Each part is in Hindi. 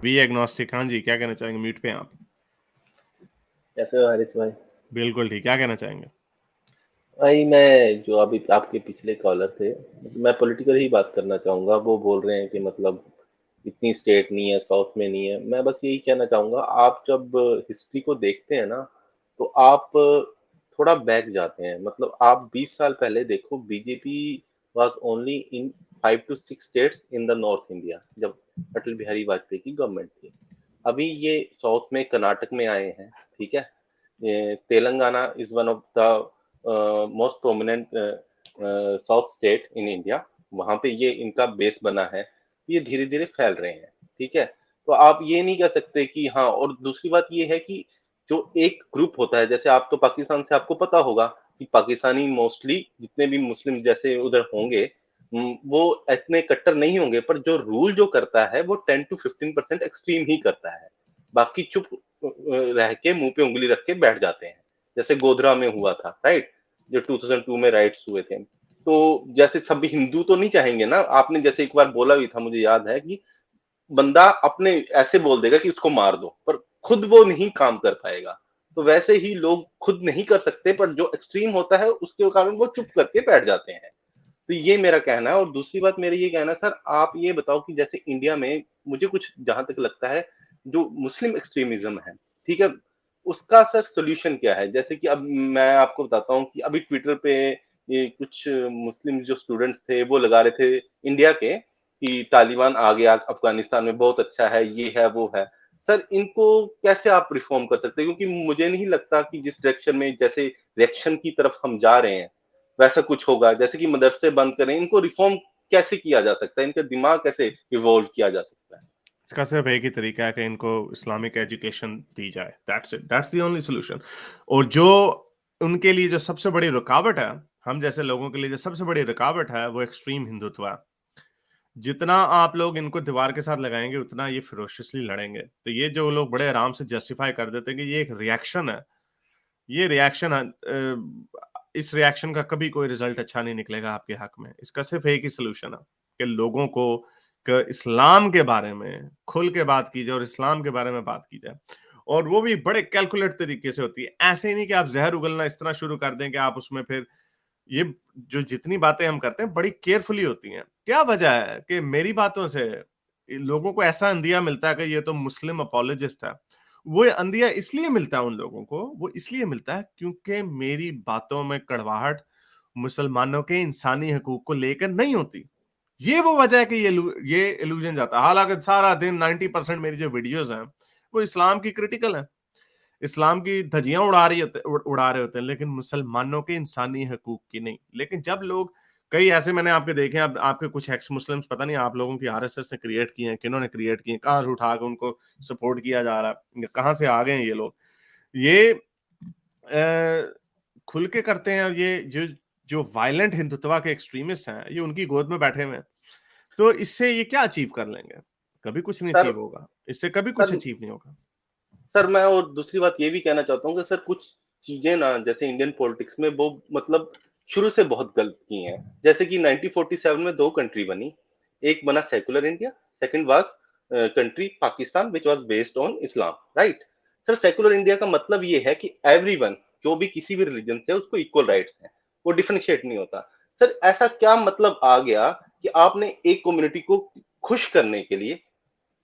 We agnostic. हाँ जी, क्या कहना चाहेंगे? म्यूट पे हैं आप। कैसे हो हारिस भाई? बिल्कुल ठीक, क्या कहना चाहेंगे? भाई मैं जो अभी आपके पिछले कॉलर थे, मैं पॉलिटिकल ही बात करना चाहूंगा। वो बोल रहे हैं कि मतलब इतनी स्टेट नहीं है, साउथ में नहीं है। मैं बस यही कहना चाहूंगा, आप जब हिस्ट्री को देखते हैं ना, तो आप थोड़ा बैक जाते हैं। मतलब आप 20 साल पहले देखो, BJP was only in 5 to 6 states in the north India, जब अटल बिहारी वाजपेयी की गवर्नमेंट थी। अभी ये साउथ में, कर्नाटक में आए हैं, ठीक है। Telangana is one of the most prominent south state in India. वहां पे ये इनका बेस बना है। ये धीरे धीरे फैल रहे हैं, ठीक है। तो आप ये नहीं कह सकते कि हाँ। और दूसरी बात ये है कि जो एक ग्रुप होता है, जैसे आप तो पाकिस्तान से, आपको पता होगा कि पाकिस्तानी मोस्टली जितने भी मुस्लिम जैसे उधर होंगे, वो इतने कट्टर नहीं होंगे, पर जो रूल जो करता है वो 10 to 15% एक्सट्रीम ही करता है। बाकी चुप रह के मुंह पे उंगली रख के बैठ जाते हैं। जैसे गोधरा में हुआ था, राइट, जो 2002 में राइट्स हुए थे। तो जैसे सभी हिंदू तो नहीं चाहेंगे ना। आपने जैसे एक बार बोला भी था, मुझे याद है, कि बंदा अपने ऐसे बोल देगा कि उसको मार दो, पर खुद वो नहीं काम कर पाएगा। तो वैसे ही लोग खुद नहीं कर सकते, पर जो एक्सट्रीम होता है उसके कारण वो चुप करके बैठ जाते हैं। तो ये मेरा कहना है। और दूसरी बात मेरा ये कहना है, सर आप ये बताओ कि जैसे इंडिया में, मुझे कुछ जहां तक लगता है, जो मुस्लिम एक्सट्रीमिज्म है, ठीक है, उसका सर सोल्यूशन क्या है? जैसे कि अब मैं आपको बताता हूँ कि अभी ट्विटर पे ये कुछ मुस्लिम जो स्टूडेंट्स थे वो लगा रहे थे इंडिया के, कि तालिबान आ गया अफगानिस्तान में, बहुत अच्छा है, ये है वो है। सर इनको कैसे आप रिफॉर्म कर सकते हैं? क्योंकि मुझे नहीं लगता कि जिस डायरेक्शन में, जैसे रिएक्शन की तरफ हम जा रहे हैं, वैसा कुछ होगा। जैसे कि मदरसे बंद करें, इनको रिफॉर्म कैसे किया जा सकता है? इनका दिमाग कैसे इवॉल्व किया जा सकता है? इसका सिर्फ एक ही तरीका है कि इनको इस्लामिक एजुकेशन दी जाए। That's it, that's the only solution. और जो उनके लिए जो सबसे बड़ी रुकावट है, हम जैसे लोगों के लिए जो सबसे बड़ी रुकावट है, वो एक्सट्रीम हिंदुत्व है। जितना आप लोग इनको दीवार के साथ लगाएंगे, उतना ये फिरोशियसली लड़ेंगे। तो ये जो लोग बड़े आराम से जस्टिफाई कर देते हैं कि ये एक रिएक्शन है, ये रिएक्शन है, इस रिएक्शन का कभी कोई रिजल्ट अच्छा नहीं निकलेगा आपके हक में। इसका सिर्फ एक ही सोल्यूशन है कि लोगों को इस्लाम के बारे में खुल के बात की जाए और इस्लाम के बारे में बात की जाए। और वो भी बड़े कैलकुलेट तरीके से होती है। ऐसे ही नहीं कि आप जहर उगलना इस तरह शुरू कर दें कि आप उसमें फिर ये जो जितनी बातें हम करते हैं बड़ी केयरफुली होती हैं। क्या वजह है कि मेरी बातों से लोगों को ऐसा अंदिया मिलता है कि ये तो मुस्लिम अपोलोजिस्ट है। वो अंदिया इसलिए मिलता है उन लोगों को, वो इसलिए मिलता है क्योंकि मेरी बातों में कड़वाहट मुसलमानों के इंसानी हकूक को लेकर नहीं होती। ये वो वजह है कि ये इल्यूजन जाता है। हालांकि सारा दिन 90% मेरी जो वीडियोस हैं वो इस्लाम की क्रिटिकल है, इस्लाम की धज्जियां उड़ा रहे होते हैं, लेकिन मुसलमानों के इंसानी हकूक की नहीं। लेकिन जब लोग, कई ऐसे मैंने आपके देखे हैं, आपके कुछ एक्स मुस्लिम्स, पता नहीं आप लोगों की आरएसएस ने क्रिएट किए हैं, किन्होंने क्रिएट किए हैं, कहां से उठा के उनको सपोर्ट किया जा रहा है, कहां से आ गए हैं ये लोग। ये खुल के करते हैं। और ये जो जो वायलेंट हिंदुत्व के एक्सट्रीमिस्ट हैं, ये उनकी गोद में बैठे हुए हैं। तो इससे ये क्या अचीव कर लेंगे? कभी कुछ नहीं सर अचीव होगा, इससे कभी कुछ सर अचीव नहीं होगा। सर मैं और दूसरी बात ये भी कहना चाहता हूँ कि सर कुछ चीजें ना, जैसे इंडियन पॉलिटिक्स में, वो मतलब शुरू से बहुत गलत की हैं। जैसे कि 1947 में दो कंट्री बनी। एक बना secular India, second was country Pakistan which was based on Islam, right. Sir secular India का मतलब ये है कि एवरीवन, जो भी किसी भी रिलीजन से है, उसको इक्वल राइट्स हैं, वो डिफरेंशिएट नहीं होता। सर ऐसा क्या मतलब आ गया कि आपने एक कम्युनिटी को खुश करने के लिए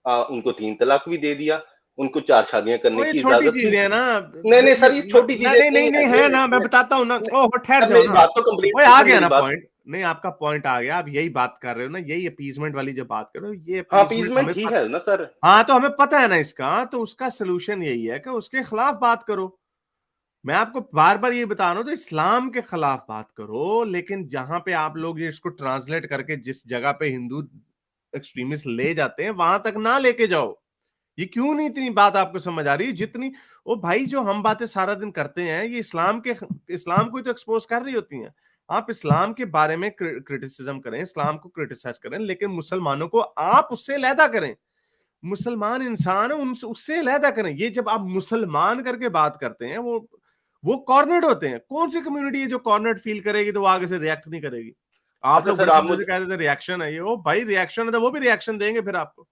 उनको 3 तलाक भी दे दिया, उनको 4 शादियां वो करने ये की छोटी इजाजत भी। चीजें है ना। नहीं नहीं सर, ये छोटी चीजें नहीं नहीं नहीं है। नहीं है ना, मैं बताता हूँ ना। ओह ठहर सर जाओ मेरी ना। बात तो कंप्लीट वो है, आ सर गया मेरी ना बात। पॉइंट। नहीं, आपका पॉइंट आ गया। आप यही बात कर रहे हो ना, यही अपीजमेंट वाली जो बात कर रहे हो, ये हाँ, अपीजमेंट हमें अपीजमेंट ही है ना सर। हाँ, तो हमें पता है ना इसका। तो उसका सोल्यूशन यही है कि उसके खिलाफ बात करो। मैं आपको बार बार ये बता रहा हूं, तो इस्लाम के खिलाफ बात करो। लेकिन जहां पे आप लोग ये इसको ट्रांसलेट करके जिस जगह पे हिंदू एक्सट्रीमिस्ट ले जाते हैं, वहां तक ना लेके जाओ। ये क्यों नहीं इतनी बात आपको समझ आ रही जितनी, ओ भाई, जो हम बातें सारा दिन करते हैं, ये इस्लाम को ही तो एक्सपोज कर रही होती हैं। आप इस्लाम के बारे में क्रिटिसिज्म करें, इस्लाम को क्रिटिसाइज करें, लेकिन मुसलमानों को आप उससे अलहदा करें। मुसलमान इंसान है, उनसे उससे अलहदा करें। ये जब आप मुसलमान करके बात करते हैं, वो कॉर्नर्ड होते हैं। कौन सी कम्युनिटी है जो कॉर्नर्ड फील करेगी तो वो आगे से रिएक्ट नहीं करेगी? आप अच्छा लोग सर, बड़े आप मजे से मुझे कहते थे रिएक्शन है ये। ओ भाई, रिएक्शन है तो वो भी रिएक्शन देंगे फिर आपको।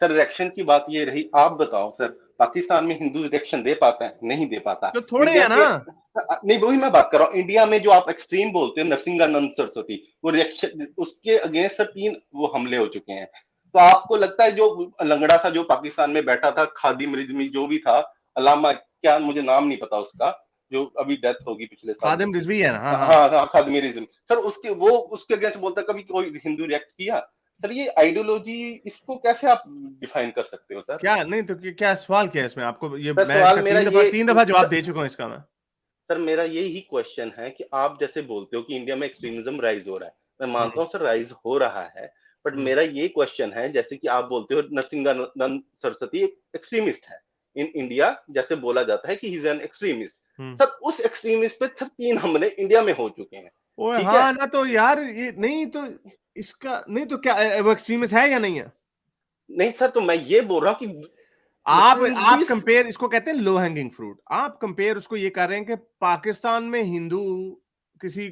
सर रिएक्शन की बात ये रही, आप बताओ सर, पाकिस्तान में हिंदू रिएक्शन दे पाता है? नहीं दे पाता। तो थोड़े इंडिया है ना। के नहीं, वही मैं बात कर रहा हूँ, इंडिया में जो आप एक्सट्रीम बोलते हो नरसिंहानंद सरस्वती, वो रिएक्शन उसके अगेंस्ट सर 3 वो हमले हो चुके हैं। तो आपको लगता है जो लंगड़ा सा जो पाकिस्तान में बैठा था, खादिम रिजवी जो भी था, अलामा क्या मुझे नाम नहीं पता उसका, जो अभी डेथ होगी पिछले साल खादिम उसकी। रिजवी है ना, हाँ हाँ। हाँ हाँ, खादिम रिजवी सर, उसके वो उसके अगेंस्ट बोलता, कभी कोई हिंदू रिएक्ट किया? सर ये आइडियोलॉजी, इसको कैसे आप डिफाइन कर सकते हो सर? क्या नहीं तो क्या सवाल क्या है इसमें आपको, ये सर मैं सवाल इसका मेरा ये, तीन दफा जवाब सर, दे चुका हूं इसका मैं। सर मेरा यही क्वेश्चन है कि आप जैसे बोलते हो कि इंडिया में एक्सट्रीमिज्म राइज हो रहा है, मैं मानता हम्म हूँ सर राइज हो रहा है, बट हम्म मेरा ये क्वेश्चन है, जैसे कि आप बोलते हो नरसिंहानंद सरस्वती एक एक्सट्रीमिस्ट है इन इंडिया, जैसे बोला जाता है कि he is an extremist. Hmm. Sir उस एक्सट्रीमिस्ट पे सर 3 हमले इंडिया में हो चुके हैं, ओए ठीक है? हाँ ना, तो यार ये नहीं तो इसका नहीं तो क्या वो एक्सट्रीमिस्ट है या नहीं है? नहीं सर, तो मैं ये बोल रहा हूँ कि आप भी। कंपेयर, इसको कहते हैं लो हैंगिंग फ्रूट, आप कंपेयर उसको ये कर रहे हैं कि पाकिस्तान में हिंदू किसी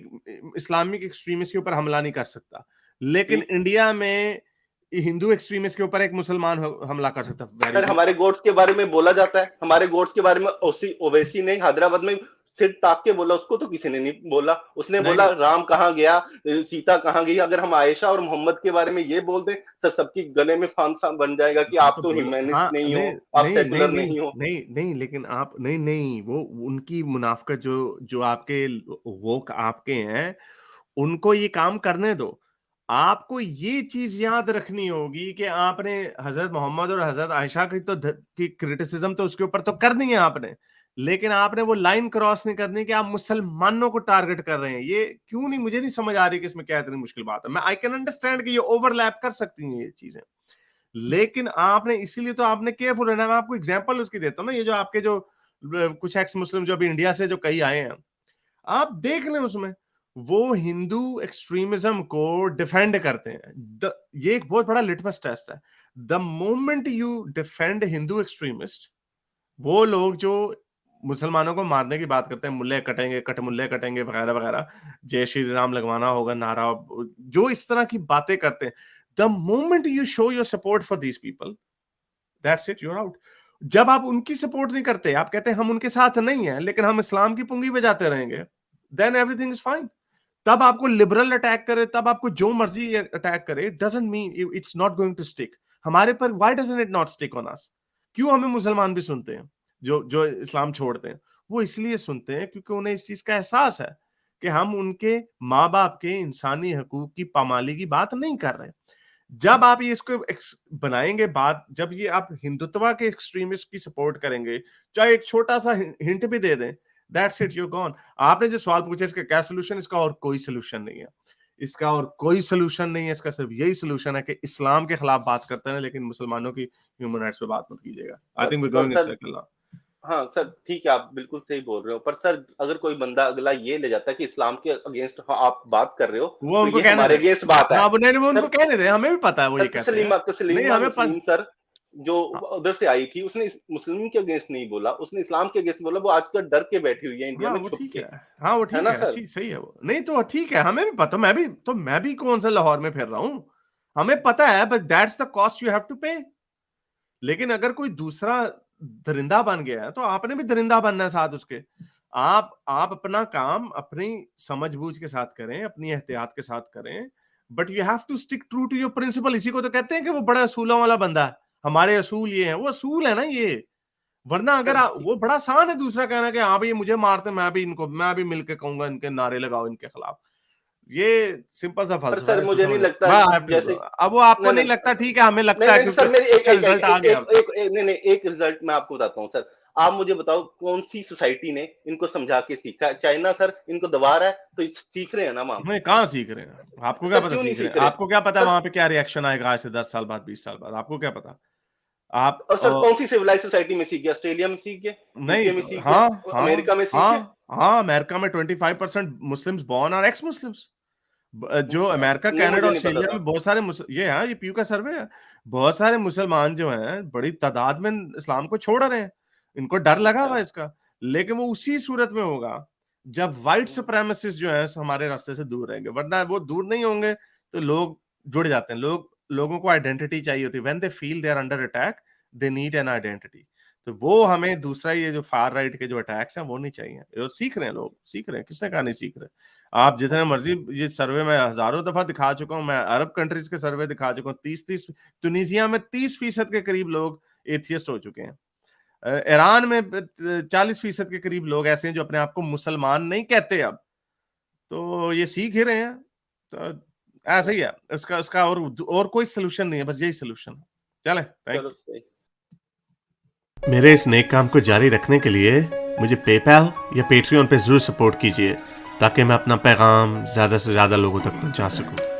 इस्लामिक एक्सट्रीमिस्ट के ऊपर हमला नहीं कर सकता, लेकिन ठीक, इंडिया में हिंदू एक्सट्रीमिस्ट के ऊपर एक मुसलमान हमला कर सकता। Very sir good. हमारे गोड्स के बारे में बोला जाता है, हमारे गोड्स के बारे में ओवैसी ने हैदराबाद में सिर ताक के बोला, उसको तो किसी ने नहीं बोला। उसने नहीं बोला नहीं राम कहाँ गया, सीता कहाँ गई। अगर हम आयशा और मोहम्मद के बारे में ये बोल दें तो सबकी गले में फांसा बन जाएगा कि हाँ आप तो तो बोलो, ह्यूमैनिस्ट हाँ नहीं हो, नहीं आप नहीं नहीं सेकुलर नहीं नहीं हो। नहीं नहीं, लेकिन आप नहीं नहीं, वो उनकी मुनाफकत जो जो आपके वो आपके हैं, उनको ये काम करने दो। आपको ये चीज याद रखनी होगी कि आपने हजरत मोहम्मद और हजरत आयशा की तो की क्रिटिसिज्म तो उसके ऊपर तो करनी है आपने, लेकिन आपने वो लाइन क्रॉस नहीं करनी कि आप मुसलमानों को टारगेट कर रहे हैं। ये क्यों नहीं, मुझे नहीं समझ आ रही कि इसमें क्या इतनी मुश्किल बात है। मैं आई कैन अंडरस्टैंड कि ये ओवरलैप कर सकती हैं ये चीजें, लेकिन आपने इसीलिए तो आपने केयरफुल रहना। मैं आपको एग्जांपल उसकी देता हूँ ना, ये जो आपके जो कुछ एक्स मुस्लिम जो अभी इंडिया से जो कई आए हैं, आप देख लें उसमें वो हिंदू एक्सट्रीमिज्म को डिफेंड करते हैं। ये एक बहुत बड़ा लिटमस टेस्ट है। The moment you defend Hindu extremist, वो लोग जो मुसलमानों को मारने की बात करते हैं, मुल्ले कटेंगे, कट मुल्ले कटेंगे वगैरह वगैरह, जय श्री राम लगवाना होगा नारा, जो इस तरह की बातें करते हैं, the moment you show your support for these people, that's it, you're out. जब आप उनकी सपोर्ट नहीं करते, आप कहते हैं हम उनके साथ नहीं है लेकिन हम इस्लाम की पुंगी बजाते रहेंगे, देन एवरीथिंग इज फाइन। तब आपको लिबरल अटैक करे, तब आपको जो मर्जी अटैक करे, it doesn't mean it's not going to stick हमारे पर। Why doesn't it not stick on us? क्यों हमें मुसलमान भी सुनते हैं जो जो इस्लाम छोड़ते हैं? वो इसलिए सुनते हैं क्योंकि उन्हें इस चीज का एहसास है कि हम उनके माँ बाप के इंसानी हकूक की पामाली की बात नहीं कर रहे। जब आप ये इसको बनाएंगे बात, जब ये आप हिंदुत्व के एक्सट्रीमिस्ट की सपोर्ट करेंगे, चाहे एक छोटा सा हिंट भी दे दें, दैट्स इट, यू गॉन। आपने जो सवाल पूछा इसका क्या सोल्यूशन, इसका और कोई सोल्यूशन नहीं है। इसका और कोई सोल्यूशन नहीं है, इसका सिर्फ यही सोल्यूशन है कि इस्लाम के खिलाफ बात करते हैं लेकिन मुसलमानों की ह्यूमन राइट्स पे बात मत कीजिएगा। आई थिंक वी पर going in sir, circle now. हाँ सर ठीक है, आप बिल्कुल सही बोल रहे हो, पर सर अगर कोई बंदा अगला ये ले जाता है कि इस्लाम के अगेंस्ट आप बात कर रहे हो, वो तो उनको ये कहने हमारे दें। अगेंस्ट बात है। हाँ, वो नहीं, वो उनको सर, कहने दें, हमें भी पता है वो ये कहते हैं। तस्लीमा नहीं तस्लीमा हमें नसरीन सर, जो उधर से आई थी, उसने मुस्लिम के अगेंस्ट नहीं बोला, उसने इस्लाम के अगेंस्ट बोला। वो आजकल डर के बैठी हुई है इंडिया हाँ में वो छुप ठीक के, है। हाँ वो है ठीक ना है, सर? अच्छी सही है वो, नहीं तो ठीक है, हमें भी पता, मैं भी कौन सा लाहौर में फिर रहा हूं, हमें पता है, but that's the cost you have to pay. लेकिन अगर कोई दूसरा दरिंदा बन गया है तो आपने भी दरिंदा बनना है साथ उसके। आप अपना काम अपनी समझबूझ के साथ करें, अपनी एहतियात के साथ करें, but you have to stick true to your principle. इसी को तो कहते हैं कि वो बड़ा असूलों वाला बंदा है, हमारे असूल ये है, वो असूल है ना ये। वरना अगर सर वो बड़ा आसान है दूसरा कहना कि हाँ भाई मुझे मारते, मैं भी मिलके कहूंगा इनके नारे लगाओ इनके खिलाफ। ये सिंपल सा पर फलसफा सर है, इसको मुझे नहीं समझ। लगता, मैं I have to- जैसे, अब वो आपको नहीं नहीं नहीं लगता, ठीक है, हमें नहीं लगता है नहीं क्योंकि सर, मेरी उसका रिजल्ट आ गया अब तक। नहीं नहीं, एक रिजल्ट मैं आपको बताता हूँ सर। आप मुझे बताओ कौन सी सोसाइटी ने इनको समझा के सीखा है? चाइना सर इनको दबा रहा है तो सीख रहे हैं ना वहां पे। नहीं, कहाँ सीख रहे हैं? आपको क्या सर पता क्यों नहीं सीख रहे हैं? सीख रहे आपको क्या पता सर? वहां पे क्या रिएक्शन आएगा आज से 10 साल बाद, 20 साल बाद? आपको क्या पता? आप और सर कौन सी सिविलाइज सोसाइटी में सीख गए? ऑस्ट्रेलिया में सीख गए, नहीं यूके में तो सीख गए, हाँ हाँ अमेरिका में सीख गए? हाँ हाँ, अमेरिका में 25% मुस्लिम्स बॉर्न और एक्स मुस्लिम्स। जो अमेरिका, नहीं कनाडा, मुझे नहीं पता ऑस्ट्रेलिया था। में बहुत सारे ये है, ये पीयू का सर्वे है, बहुत सारे मुसलमान जो हैं बड़ी तादाद में इस्लाम को छोड़ रहे हैं। इनको डर लगा अच्छा। हुआ है इसका। लेकिन वो उसी सूरत में होगा जब व्हाइट सुप्रीमेसिस्ट जो है हमारे रास्ते से दूर रहेंगे, वरना वो दूर नहीं होंगे तो लोग जुड़ जाते हैं। लोग लोगों को आइडेंटिटी चाहिए होती है। When they feel they are under attack, they need an identity. तो वो हमें दूसरा ये जो फार राइट के जो अटैक्स हैं वो नहीं चाहिए। और सीख रहे हैं लोग, सीख रहे हैं, किसने कहा नहीं सीख रहे। आप जितने मर्जी ये सर्वे में हजारों दफा दिखा चुका हूं, मैं अरब कंट्रीज के सर्वे दिखा चुका हूं, 30-30 तुनिसिया में 30% के करीब लोग एथियस्ट हो चुके हैं। ईरान में 40% के करीब लोग ऐसे हैं जो अपने आप को मुसलमान नहीं कहते अब। तो ये सीख ही रहे हैं। तो ऐसा ही है, उसका उसका और कोई सोल्यूशन नहीं है, बस यही सोल्यूशन है। चले, थैंक चलो यू। सही। मेरे इस नेक काम को जारी रखने के लिए मुझे पेपैल या पेट्रियन पे जरूर सपोर्ट कीजिए, ताकि मैं अपना पैगाम ज्यादा से ज्यादा लोगों तक पहुंचा सकूं।